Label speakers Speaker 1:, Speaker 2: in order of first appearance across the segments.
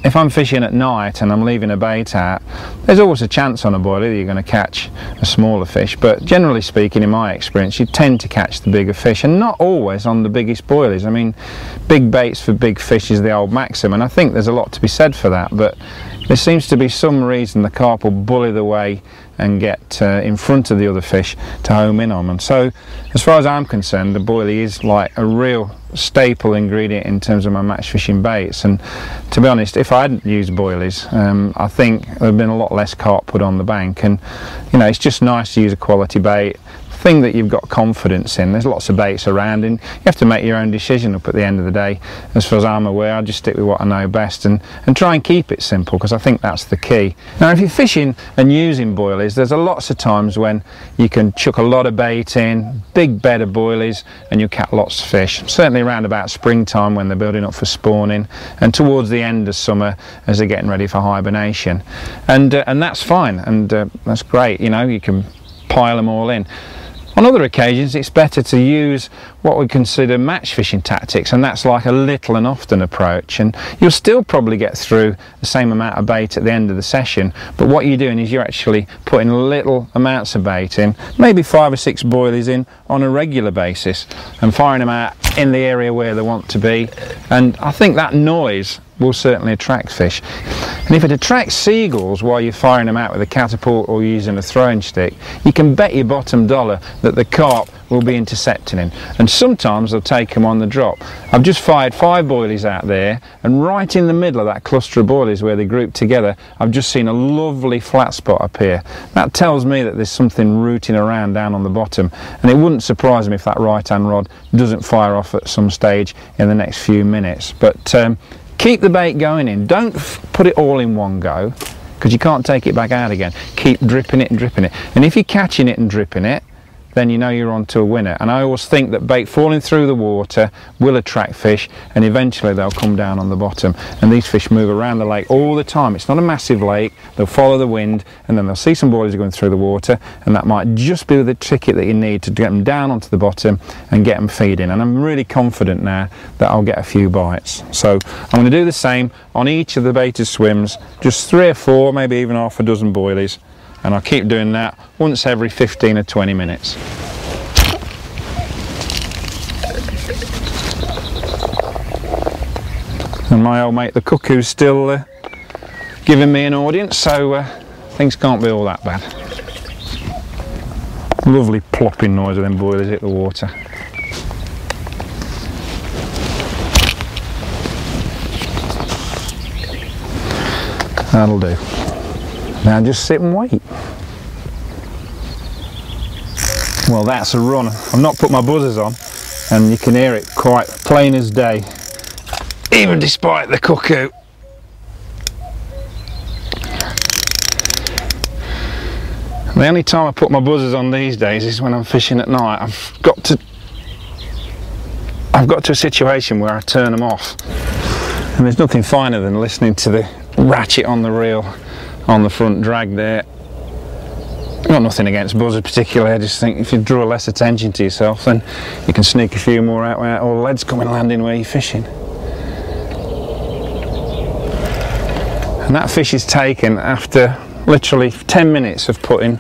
Speaker 1: if I'm fishing at night and I'm leaving a bait out, there's always a chance on a boilie that you're going to catch a smaller fish, but generally speaking, in my experience, you tend to catch the bigger fish, and not always on the biggest boilies. I mean, big baits for big fish is the old maxim, and I think there's a lot to be said for that, but there seems to be some reason the carp will bully the way and get in front of the other fish to home in on them. So as far as I'm concerned, the boilie is like a real staple ingredient in terms of my match fishing baits, and to be honest, if I hadn't used boilies, I think there would have been a lot less carp put on the bank. And you know, it's just nice to use a quality bait, thing that you've got confidence in. There's lots of baits around and you have to make your own decision up at the end of the day. As far as I'm aware, I just stick with what I know best and try and keep it simple, because I think that's the key. Now if you're fishing and using boilies, there's lots of times when you can chuck a lot of bait in, big bed of boilies, and you'll catch lots of fish. Certainly around about springtime when they're building up for spawning, and towards the end of summer as they're getting ready for hibernation. And that's fine, and that's great, you know, you can pile them all in. On other occasions, it's better to use what we consider match fishing tactics, and that's like a little and often approach, and you'll still probably get through the same amount of bait at the end of the session, but what you're doing is you're actually putting little amounts of bait in, maybe 5 or 6 boilies in on a regular basis, and firing them out in the area where they want to be. And I think that noise will certainly attract fish. And if it attracts seagulls while you're firing them out with a catapult or using a throwing stick, you can bet your bottom dollar that the carp will be intercepting him, and sometimes they'll take them on the drop. I've just fired 5 boilies out there, and right in the middle of that cluster of boilies where they group together, I've just seen a lovely flat spot appear. That tells me that there's something rooting around down on the bottom, and it wouldn't surprise me if that right hand rod doesn't fire off at some stage in the next few minutes. But keep the bait going in, don't put it all in one go, because you can't take it back out again. Keep dripping it and dripping it, and if you're catching it and dripping it, then you know you're on to a winner. And I always think that bait falling through the water will attract fish, and eventually they'll come down on the bottom. And these fish move around the lake all the time. It's not a massive lake. They'll follow the wind, and then they'll see some boilies going through the water, and that might just be the ticket that you need to get them down onto the bottom and get them feeding. And I'm really confident now that I'll get a few bites. So I'm going to do the same on each of the baited swims, just 3 or 4, maybe even half a dozen boilies. And I'll keep doing that once every 15 or 20 minutes. And my old mate the cuckoo's still giving me an audience, so things can't be all that bad. Lovely plopping noise of them boilies hit the water. That'll do. Now just sit and wait. Well, that's a run. I've not put my buzzers on, and you can hear it quite plain as day, even despite the cuckoo. The only time I put my buzzers on these days is when I'm fishing at night. I've got to a situation where I turn them off, and there's nothing finer than listening to the ratchet on the reel on the front drag there. I've got nothing against buzzers particularly, I just think if you draw less attention to yourself, then you can sneak a few more out without all the leads coming landing where you're fishing. And that fish is taken after literally 10 minutes of putting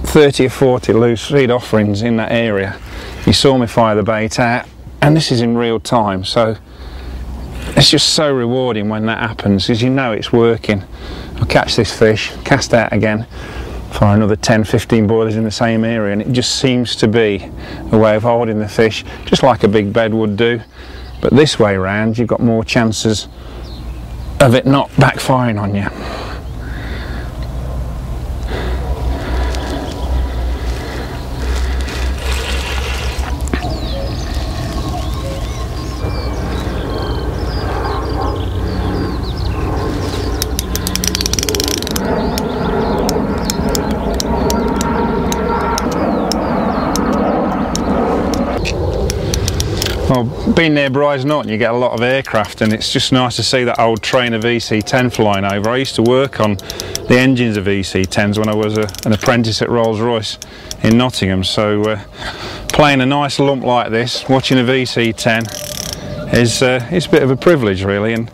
Speaker 1: 30 or 40 loose feed offerings in that area. You saw me fire the bait out, and this is in real time, so it's just so rewarding when that happens, because you know it's working. I'll catch this fish, cast out again, fire another 10-15 boilies in the same area, and it just seems to be a way of holding the fish, just like a big bed would do. But this way round, you've got more chances of it not backfiring on you. Well, being near Brize Norton, you get a lot of aircraft, and it's just nice to see that old train of VC-10 flying over. I used to work on the engines of VC-10s when I was an apprentice at Rolls-Royce in Nottingham, so playing a nice lump like this, watching a VC-10 is a bit of a privilege really, and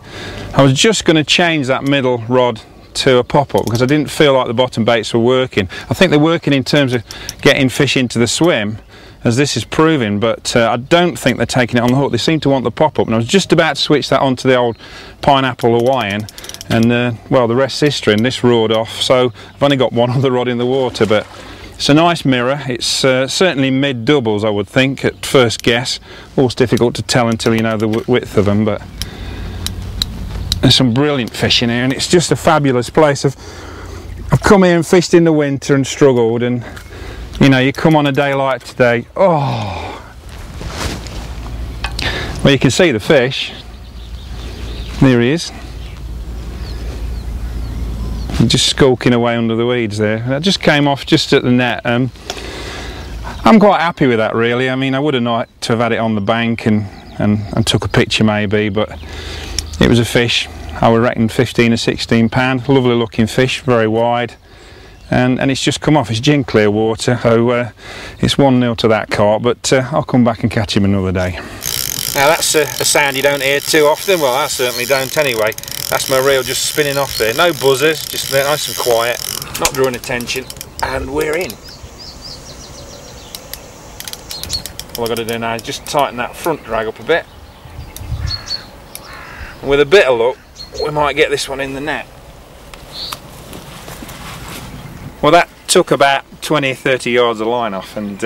Speaker 1: I was just going to change that middle rod to a pop-up because I didn't feel like the bottom baits were working. I think they're working in terms of getting fish into the swim, as this is proving, but I don't think they're taking it on the hook. They seem to want the pop-up, and I was just about to switch that onto the old Pineapple Hawaiian, and well, the rest's history, and this roared off. So I've only got one other rod in the water, but it's a nice mirror. It's certainly mid-doubles, I would think, at first guess. Always difficult to tell until you know the width of them, but there's some brilliant fish in here, and it's just a fabulous place. I've come here and fished in the winter and struggled, and you know, you come on a day like today, oh, well, you can see the fish. There he is. Just skulking away under the weeds there. That just came off just at the net. I'm quite happy with that, really. I mean, I would have liked to have had it on the bank and took a picture maybe, but it was a fish, I would reckon 15 or 16 pound. Lovely looking fish, very wide. And it's just come off. It's gin clear water, so it's 1-0 to that carp, but I'll come back and catch him another day. Now that's a sound you don't hear too often. Well, I certainly don't anyway. That's my reel just spinning off there. No buzzers, just nice and quiet, not drawing attention, and we're in. All I've got to do now is just tighten that front drag up a bit. And with a bit of luck, we might get this one in the net. Well, that took about 20 or 30 yards of line off, and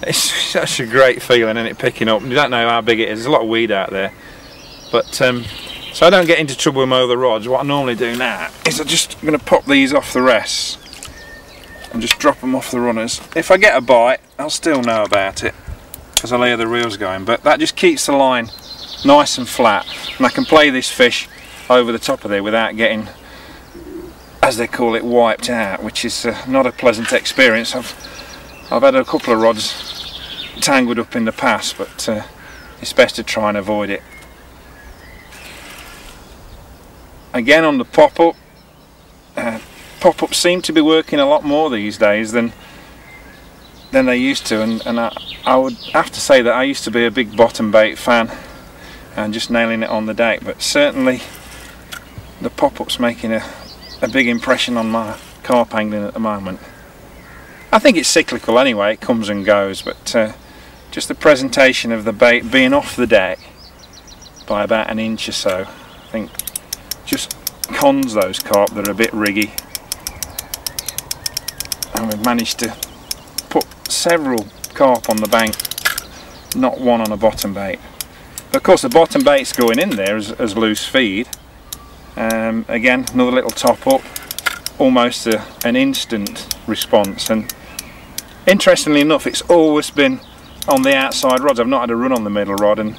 Speaker 1: it's such a great feeling, isn't it, picking up. You don't know how big it is. There's a lot of weed out there, but so I don't get into trouble with my other rods. What I normally do now is I'm just going to pop these off the rests and just drop them off the runners. If I get a bite, I'll still know about it because I'll hear the reels going, but that just keeps the line nice and flat, and I can play this fish over the top of there without getting, as they call it, wiped out, which is not a pleasant experience. I've had a couple of rods tangled up in the past, but it's best to try and avoid it. Again, on the pop-up, pop-ups seem to be working a lot more these days than they used to, and I would have to say that I used to be a big bottom bait fan and just nailing it on the deck, but certainly the pop-up's making a big impression on my carp angling at the moment. I think it's cyclical anyway, it comes and goes, but just the presentation of the bait being off the deck by about an inch or so, I think just cons those carp that are a bit riggy. And we've managed to put several carp on the bank, not one on a bottom bait. But of course the bottom bait's going in there as loose feed. Again, another little top up, almost an instant response, and interestingly enough it's always been on the outside rods. I've not had a run on the middle rod, and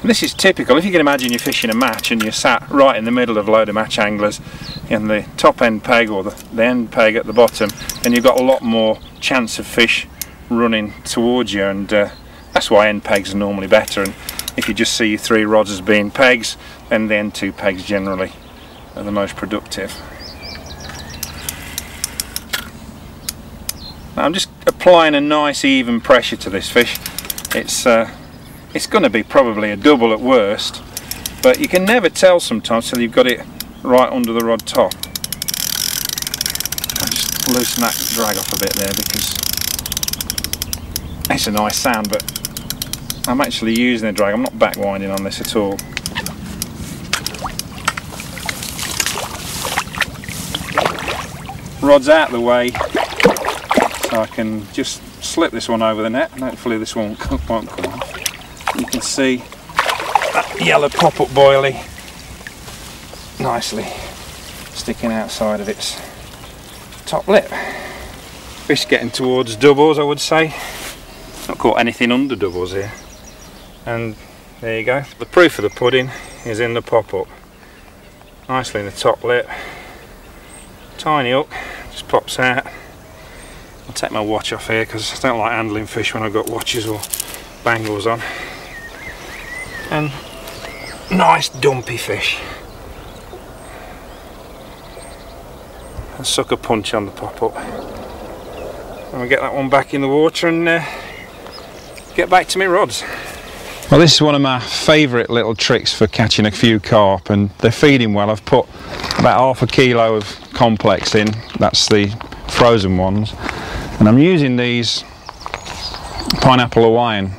Speaker 1: this is typical. If you can imagine you're fishing a match and you're sat right in the middle of a load of match anglers and the top end peg or the end peg at the bottom, and you've got a lot more chance of fish running towards you, and that's why end pegs are normally better. And if you just see your 3 rods as being pegs, then the end 2 pegs generally are the most productive. Now I'm just applying a nice even pressure to this fish. It's going to be probably a double at worst, but you can never tell sometimes till you've got it right under the rod top. I'll just loosen that drag off a bit there because it's a nice sound, but I'm actually using a drag. I'm not back winding on this at all. Rod's out the way, so I can just slip this one over the net, and hopefully this one won't come off. You can see that yellow pop-up boilie nicely sticking outside of its top lip. Fish getting towards doubles, I would say. Not caught anything under doubles here. And there you go. The proof of the pudding is in the pop-up. Nicely in the top lip. Tiny hook, just pops out. I'll take my watch off here because I don't like handling fish when I've got watches or bangles on. And nice dumpy fish. A sucker punch on the pop-up. And we'll get that one back in the water and get back to my rods. Well, this is one of my favourite little tricks for catching a few carp, and they're feeding well. I've put about ½ kilo of complex in, that's the frozen ones, and I'm using these pineapple Hawaiian